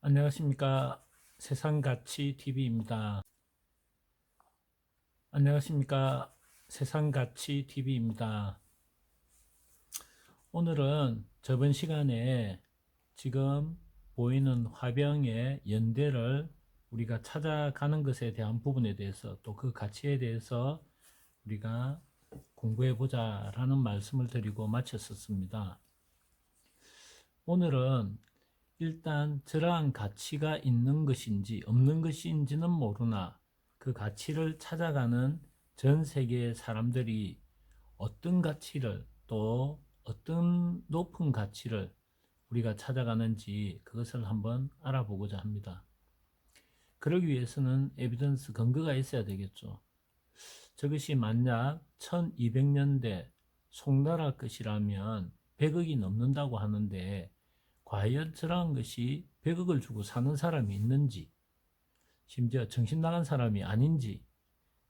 안녕하십니까. 세상가치 TV입니다. 안녕하십니까. 세상가치 TV입니다. 오늘은 저번 시간에 지금 보이는 화병의 연대를 우리가 찾아가는 것에 대한 부분에 대해서 또 그 가치에 대해서 우리가 공부해 보자라는 말씀을 드리고 마쳤었습니다. 오늘은 일단 저러한 가치가 있는 것인지 없는 것인지는 모르나 그 가치를 찾아가는 전 세계의 사람들이 어떤 가치를 또 어떤 높은 가치를 우리가 찾아가는지 그것을 한번 알아보고자 합니다. 그러기 위해서는 에비던스 근거가 있어야 되겠죠. 저것이 만약 1200년대 송나라 것이라면 100억이 넘는다고 하는데 과연 저러한 것이 100억을 주고 사는 사람이 있는지, 심지어 정신 나간 사람이 아닌지,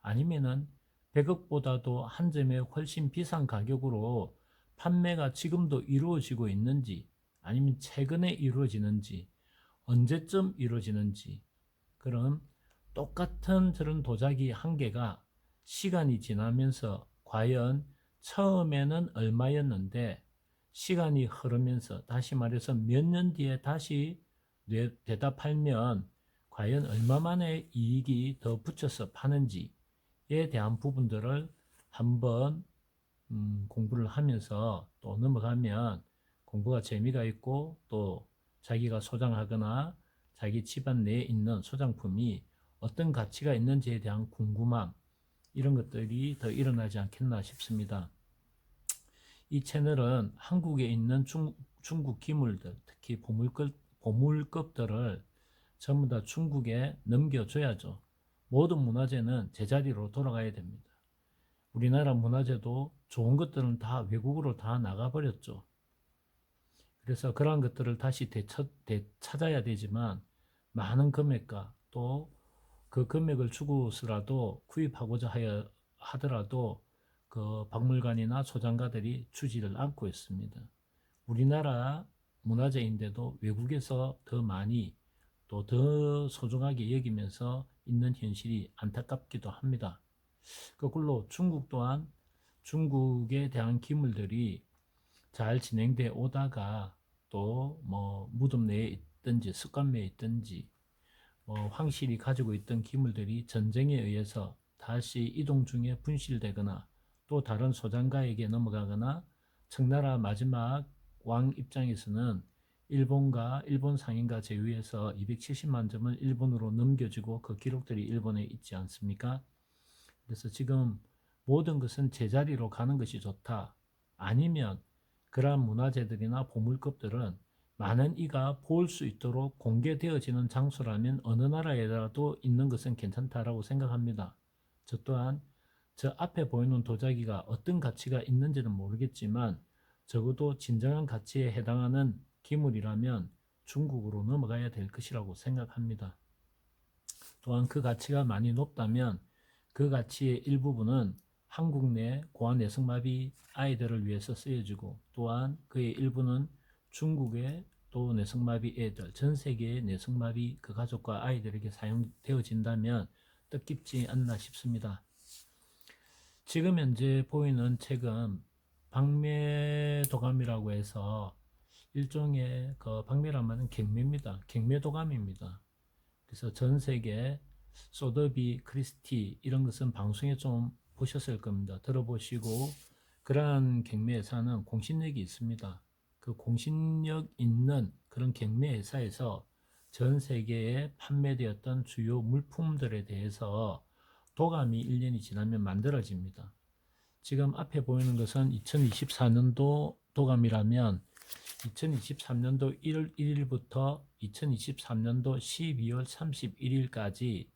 아니면은 100억보다도 한 점에 훨씬 비싼 가격으로 판매가 지금도 이루어지고 있는지, 아니면 최근에 이루어지는지, 언제쯤 이루어지는지, 그런 똑같은 저런 도자기 한 개가 시간이 지나면서 과연 처음에는 얼마였는데 시간이 흐르면서 다시 말해서 몇 년 뒤에 다시 대답하면 과연 얼마만의 이익이 더 붙여서 파는지에 대한 부분들을 한번 공부를 하면서 또 넘어가면 공부가 재미가 있고 또 자기가 소장하거나 자기 집안 내에 있는 소장품이 어떤 가치가 있는지에 대한 궁금함, 이런 것들이 더 일어나지 않겠나 싶습니다. 이 채널은 한국에 있는 중국 기물들, 특히 보물급들을 전부 다 중국에 넘겨줘야죠. 모든 문화재는 제자리로 돌아가야 됩니다. 우리나라 문화재도 좋은 것들은 다 외국으로 다 나가버렸죠. 그래서 그러한 것들을 다시 되찾아야 되지만 많은 금액과 또 그 금액을 주고서라도 구입하고자 하더라도 그 박물관이나 소장가들이 주지를 않고 있습니다. 우리나라 문화재인데도 외국에서 더 많이 또 더 소중하게 여기면서 있는 현실이 안타깝기도 합니다. 거꾸로 중국 또한 중국에 대한 기물들이 잘 진행돼 오다가 또 뭐 무덤 내에 있든지 습관매에 있든지 황실이 가지고 있던 기물들이 전쟁에 의해서 다시 이동 중에 분실되거나 또 다른 소장가에게 넘어가거나 청나라 마지막 왕 입장에서는 일본과 일본 상인과 제휴해서 270만 점을 일본으로 넘겨주고 그 기록들이 일본에 있지 않습니까? 그래서 지금 모든 것은 제자리로 가는 것이 좋다. 아니면 그러한 문화재들이나 보물급들은 많은 이가 볼 수 있도록 공개되어지는 장소라면 어느 나라에라도 있는 것은 괜찮다라고 생각합니다. 저 또한 저 앞에 보이는 도자기가 어떤 가치가 있는지는 모르겠지만 적어도 진정한 가치에 해당하는 기물이라면 중국으로 넘어가야 될 것이라고 생각합니다. 또한 그 가치가 많이 높다면 그 가치의 일부분은 한국 내 고환 내성마비 아이들을 위해서 쓰여지고 또한 그의 일부는 중국의 또 내성마비 애들, 전 세계의 내성마비 그 가족과 아이들에게 사용되어진다면 뜻깊지 않나 싶습니다. 지금 현재 보이는 책은 박매도감이라고 해서 일종의 그 박매란 말은 경매입니다. 경매도감입니다. 그래서 전 세계 소더비, 크리스티 이런 것은 방송에 좀 보셨을 겁니다. 들어보시고 그러한 경매회사는 공신력이 있습니다. 그 공신력 있는 그런 경매회사에서 전 세계에 판매되었던 주요 물품들에 대해서 도감이 1년이 지나면 만들어집니다. 지금 앞에 보이는 것은 2024년도 도감이라면 2023년도 1월 1일부터 2023년도 12월 31일까지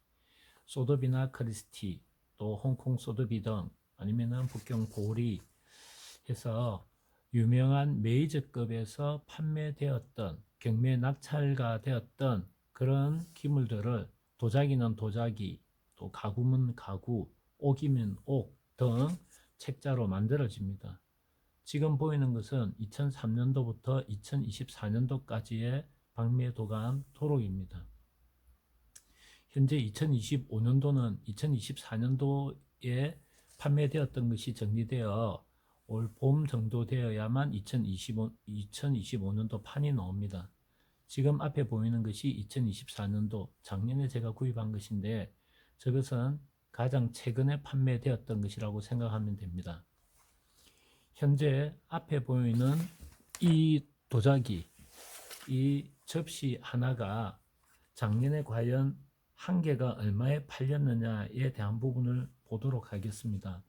소더비나 크리스티 또 홍콩 소더비 등 아니면은 북경 보리 해서 유명한 메이저급에서 판매되었던 경매 낙찰가 되었던 그런 기물들을 도자기는 도자기 또 가구면 가구 옥이면 옥 등 책자로 만들어집니다. 지금 보이는 것은 2003년도부터 2024년도까지의 방매도감 토록입니다. 현재 2025년도는 2024년도에 판매되었던 것이 정리되어 올 봄 정도 되어야만 2025년도 판이 나옵니다. 지금 앞에 보이는 것이 2024년도 작년에 제가 구입한 것인데 저것은 가장 최근에 판매되었던 것이라고 생각하면 됩니다. 현재 앞에 보이는 이 도자기, 이 접시 하나가 작년에 과연 한 개가 얼마에 팔렸느냐에 대한 부분을 보도록 하겠습니다.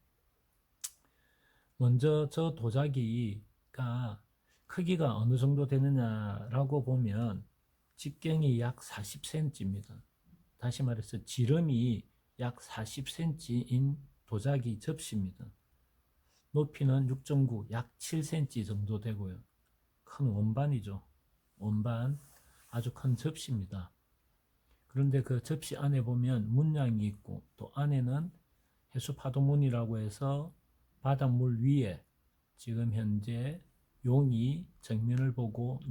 먼저 저 도자기가 크기가 어느 정도 되느냐라고 보면 직경이 약 40cm입니다. 다시 말해서 지름이 약 40cm인 도자기 접시입니다. 높이는 6.9, 약 7cm 정도 되고요. 큰 원반이죠. 원반, 아주 큰 접시입니다. 그런데 그 접시 안에 보면 문양이 있고 또 안에는 해수파도문이라고 해서 바닷물 위에 지금 현재 용이 정면을 보고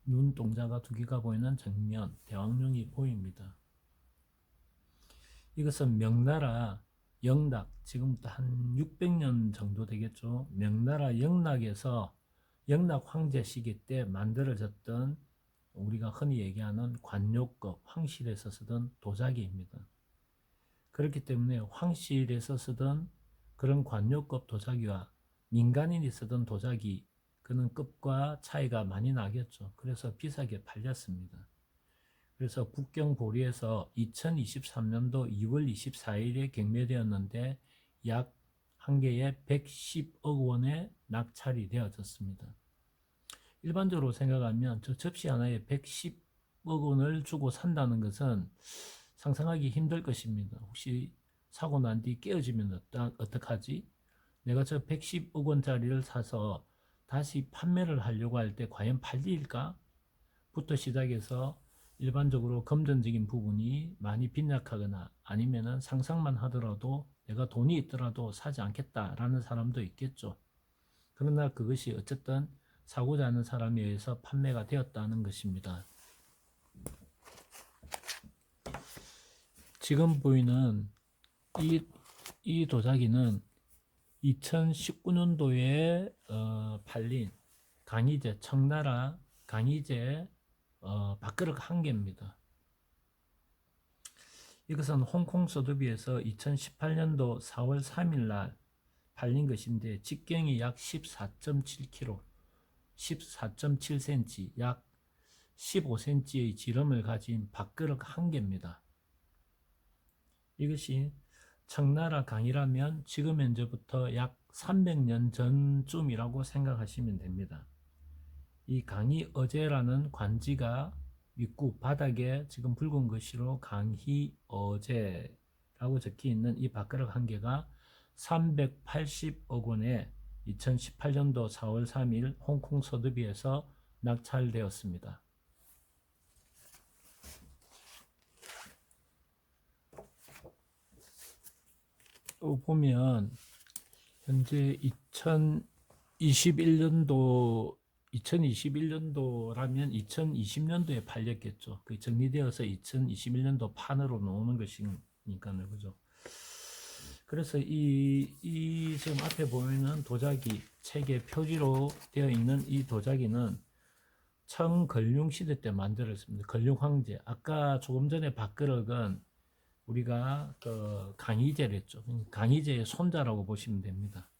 눈동자가 두 개가 보이는 정면 대왕용이 보입니다. 이것은 명나라 영락, 지금부터 한 600년 정도 되겠죠. 명나라 영락에서 영락 황제 시기 때 만들어졌던 우리가 흔히 얘기하는 관료급 황실에서 쓰던 도자기입니다. 그렇기 때문에 황실에서 쓰던 그런 관료급 도자기와 민간인이 쓰던 도자기, 그는 급과 차이가 많이 나겠죠. 그래서 비싸게 팔렸습니다. 그래서 국경보리에서 2023년도 2월 24일에 경매되었는데 약 한 개에 110억 원에 낙찰이 되어졌습니다. 일반적으로 생각하면 저 접시 하나에 110억 원을 주고 산다는 것은 상상하기 힘들 것입니다. 혹시 사고 난 뒤 깨어지면 어떡하지? 내가 저 110억 원짜리를 사서 다시 판매를 하려고 할 때 과연 팔릴까? 부터 시작해서 일반적으로 금전적인 부분이 많이 빈약하거나 아니면은 상상만 하더라도 내가 돈이 있더라도 사지 않겠다라는 사람도 있겠죠. 그러나 그것이 어쨌든 사고자 하는 사람에 의해서 판매가 되었다는 것입니다. 지금 보이는 이 도자기는 2019년도에 팔린 강희제, 청나라 강희제 밥그릇 한 개입니다. 이것은 홍콩 소더비에서 2018년도 4월 3일 날 팔린 것인데 직경이 약 14.7kg, 14.7cm, 약 15cm의 지름을 가진 밥그릇 한 개입니다. 이것이 청나라 강이라면 지금 현재부터 약 300년 전쯤이라고 생각하시면 됩니다. 이 강희어제라는 관지가 윗구 바닥에 지금 붉은 글씨로 강희어제라고 적혀 있는 이 밥그릇 한 개가 380억 원에 2018년도 4월 3일 홍콩 소더비에서 낙찰되었습니다. 또 보면 현재 2021년도라면 2020년도에 팔렸겠죠. 그 정리되어서 2021년도 판으로 나오는 것이니까요, 그죠? 그래서 이 지금 앞에 보이는 도자기 책의 표지로 되어 있는 이 도자기는 청걸륭 시대 때 만들었습니다. 걸륭 황제. 아까 조금 전에 밥그릇은 우리가 그 강희제랬죠. 강희제의 손자라고 보시면 됩니다.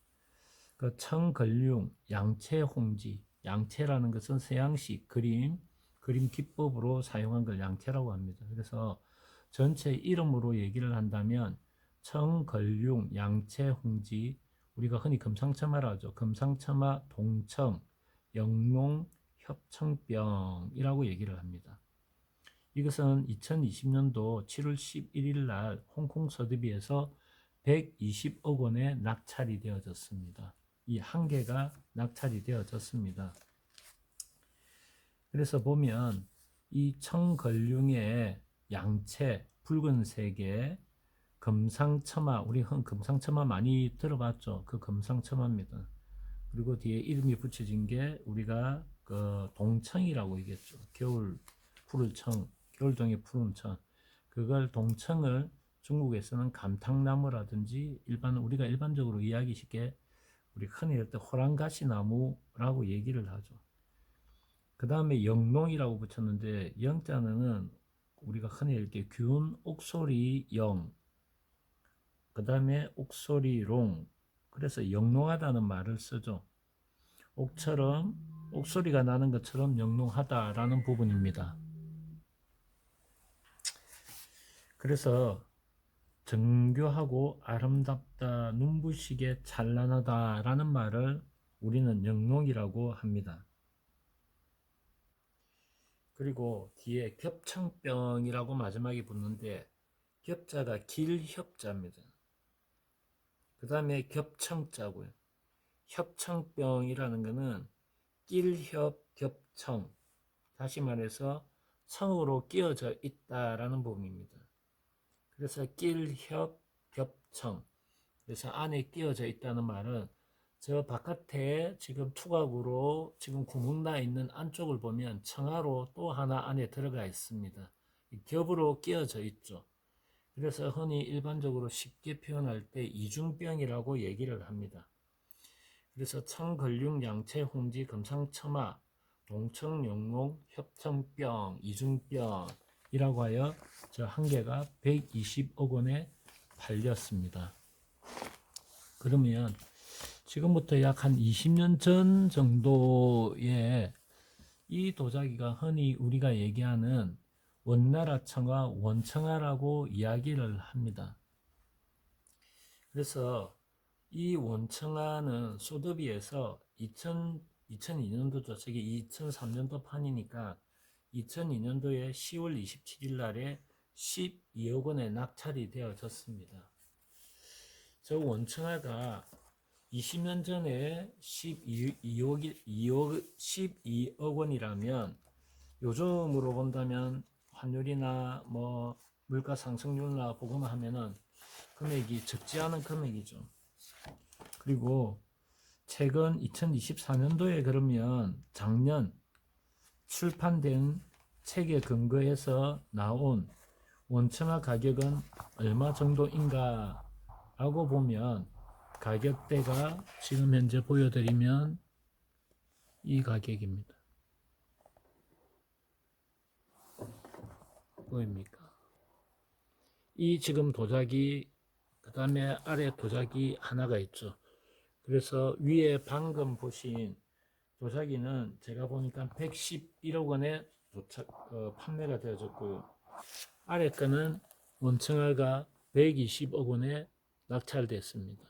그 청걸륭, 양채홍지, 양채라는 것은 서양식 그림 기법으로 사용한 걸 양채라고 합니다. 그래서 전체 이름으로 얘기를 한다면 청걸륭, 양채홍지, 우리가 흔히 금상첨화라 하죠. 금상첨화, 동청, 영농, 협청병이라고 얘기를 합니다. 이것은 2020년도 7월 11일 날 홍콩 소더비에서 120억 원에 낙찰이 되어졌습니다. 이 한 개가 낙찰이 되어졌습니다. 그래서 보면 이 청걸륭의 양채 붉은색의 금상첨화, 우리 금상첨화 많이 들어봤죠? 그 금상첨화입니다. 그리고 뒤에 이름이 붙여진 게 우리가 그 동청이라고 얘기했죠. 겨울 푸를 청, 겨울동의 푸른 청, 그걸 동청을 중국에서는 감탕나무라든지 우리가 일반적으로 이해하기 쉽게 우리 흔히 할 때 호랑가시나무라고 얘기를 하죠. 그 다음에 영농이라고 붙였는데 영자는 우리가 흔히 이렇게 균, 옥소리, 영, 그 다음에 옥소리, 롱, 그래서 영롱하다는 말을 쓰죠. 옥처럼 옥소리가 나는 것처럼 영롱하다라는 부분입니다. 그래서 정교하고 아름답다, 눈부시게 찬란하다라는 말을 우리는 영롱이라고 합니다. 그리고 뒤에 겹청병이라고 마지막에 붙는데 겹자가 길협자입니다. 그 다음에 겹청자고요. 협청병이라는 것은 길협 겹청, 다시 말해서 청으로 끼어져 있다라는 부분입니다. 그래서 길협 겹청, 그래서 안에 끼어져 있다는 말은 저 바깥에 지금 투각으로 지금 구멍 나 있는 안쪽을 보면 청하로 또 하나 안에 들어가 있습니다. 겹으로 끼어져 있죠. 그래서 흔히 일반적으로 쉽게 표현할 때 이중병이라고 얘기를 합니다. 그래서 청근륜 양채 홍지 금상첨화 동청 영롱 협청병 이중병이라고 하여 저 한 개가 120억 원에 팔렸습니다. 그러면 지금부터 약 한 20년 전 정도에 이 도자기가 흔히 우리가 얘기하는 원나라청화, 원청화라고 이야기를 합니다. 그래서 이 원청화는 소더비에서 2002년도죠. 저게 2003년도 판이니까 2002년도에 10월 27일 날에 12억 원에 낙찰이 되어졌습니다. 저 원청화가 20년 전에 12억 원이라면 요즘으로 본다면 환율이나 뭐 물가 상승률이나 보거나 하면은 금액이 적지 않은 금액이죠. 그리고 최근 2024년도에 그러면 작년 출판된 책에 근거해서 나온 원청화 가격은 얼마 정도인가 라고 보면 가격대가 지금 현재 보여드리면 이 가격입니다. 보입니까? 이 지금 도자기, 그 다음에 아래 도자기 하나가 있죠. 그래서 위에 방금 보신 도자기는 제가 보니까 111억 원에 판매가 되어졌고요. 아래 거는 원청화가 120억 원에 낙찰됐습니다.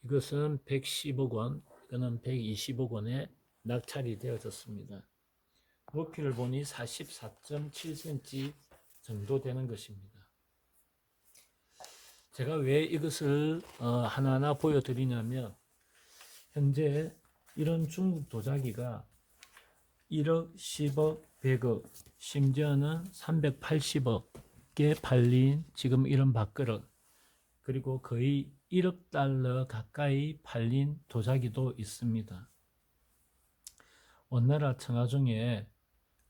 이것은 110억 원, 이거는 120억 원에 낙찰이 되어졌습니다. 높이를 보니 44.7cm 정도 되는 것입니다. 제가 왜 이것을 하나하나 보여드리냐면 현재 이런 중국 도자기가 1억, 10억, 100억, 심지어는 380억에 팔린 지금 이런 밥그릇, 그리고 거의 1억 달러 가까이 팔린 도자기도 있습니다. 원나라 청화 중에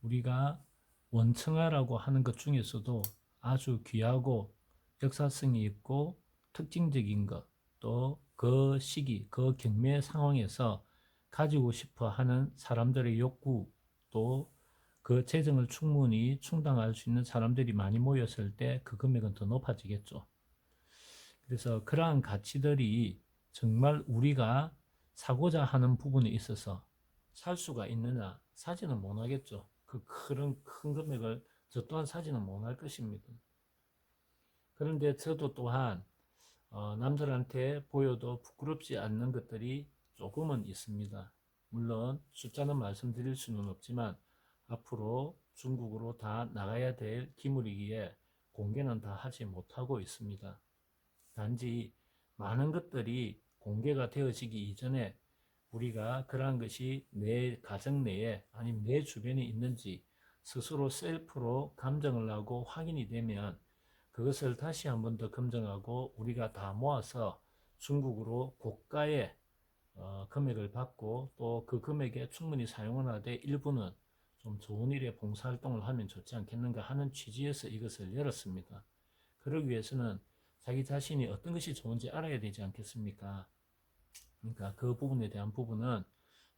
우리가 원청화라고 하는 것 중에서도 아주 귀하고 역사성이 있고 특징적인 것, 또 그 시기, 그 경매 상황에서 가지고 싶어 하는 사람들의 욕구, 또 그 재정을 충분히 충당할 수 있는 사람들이 많이 모였을 때 그 금액은 더 높아지겠죠. 그래서 그러한 가치들이 정말 우리가 사고자 하는 부분에 있어서 살 수가 있느냐, 사지는 못하겠죠. 그런 큰 금액을 저 또한 사지는 못할 것입니다. 그런데 저도 또한 남들한테 보여도 부끄럽지 않는 것들이 조금은 있습니다. 물론 숫자는 말씀드릴 수는 없지만 앞으로 중국으로 다 나가야 될 기물이기에 공개는 다 하지 못하고 있습니다. 단지 많은 것들이 공개가 되어지기 이전에 우리가 그러한 것이 내 가정 내에 아니면 내 주변에 있는지 스스로 셀프로 감정을 하고 확인이 되면 그것을 다시 한 번 더 검증하고 우리가 다 모아서 중국으로 고가의 금액을 받고 또 그 금액에 충분히 사용을 하되 일부는 좀 좋은 일에 봉사활동을 하면 좋지 않겠는가 하는 취지에서 이것을 열었습니다. 그러기 위해서는 자기 자신이 어떤 것이 좋은지 알아야 되지 않겠습니까? 그러니까 그 부분에 대한 부분은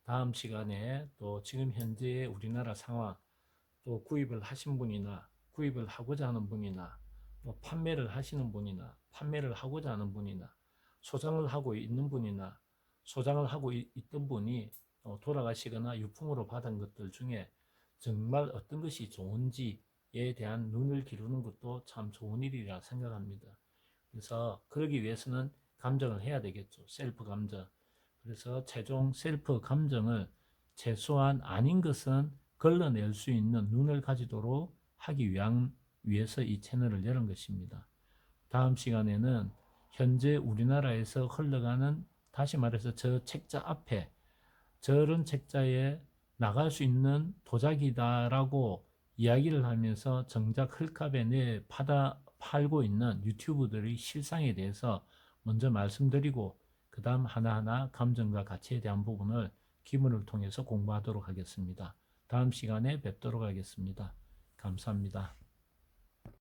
다음 시간에 또 지금 현재의 우리나라 상황, 또 구입을 하신 분이나 구입을 하고자 하는 분이나 또 판매를 하시는 분이나 판매를 하고자 하는 분이나 소장을 하고 있는 분이나 소장을 하고 있던 분이 돌아가시거나 유품으로 받은 것들 중에 정말 어떤 것이 좋은지에 대한 눈을 기르는 것도 참 좋은 일이라 생각합니다. 그래서 그러기 위해서는 감정을 해야 되겠죠. 셀프 감정. 그래서 최종 셀프 감정을 최소한 아닌 것은 걸러낼 수 있는 눈을 가지도록 하기 위해서 이 채널을 열은 것입니다. 다음 시간에는 현재 우리나라에서 흘러가는, 다시 말해서 저 책자 앞에 저런 책자에 나갈 수 있는 도자기다라고 이야기를 하면서 정작 헐값에 내 팔고 있는 유튜브들의 실상에 대해서 먼저 말씀드리고, 그 다음 하나하나 감정과 가치에 대한 부분을 기문을 통해서 공부하도록 하겠습니다. 다음 시간에 뵙도록 하겠습니다. 감사합니다.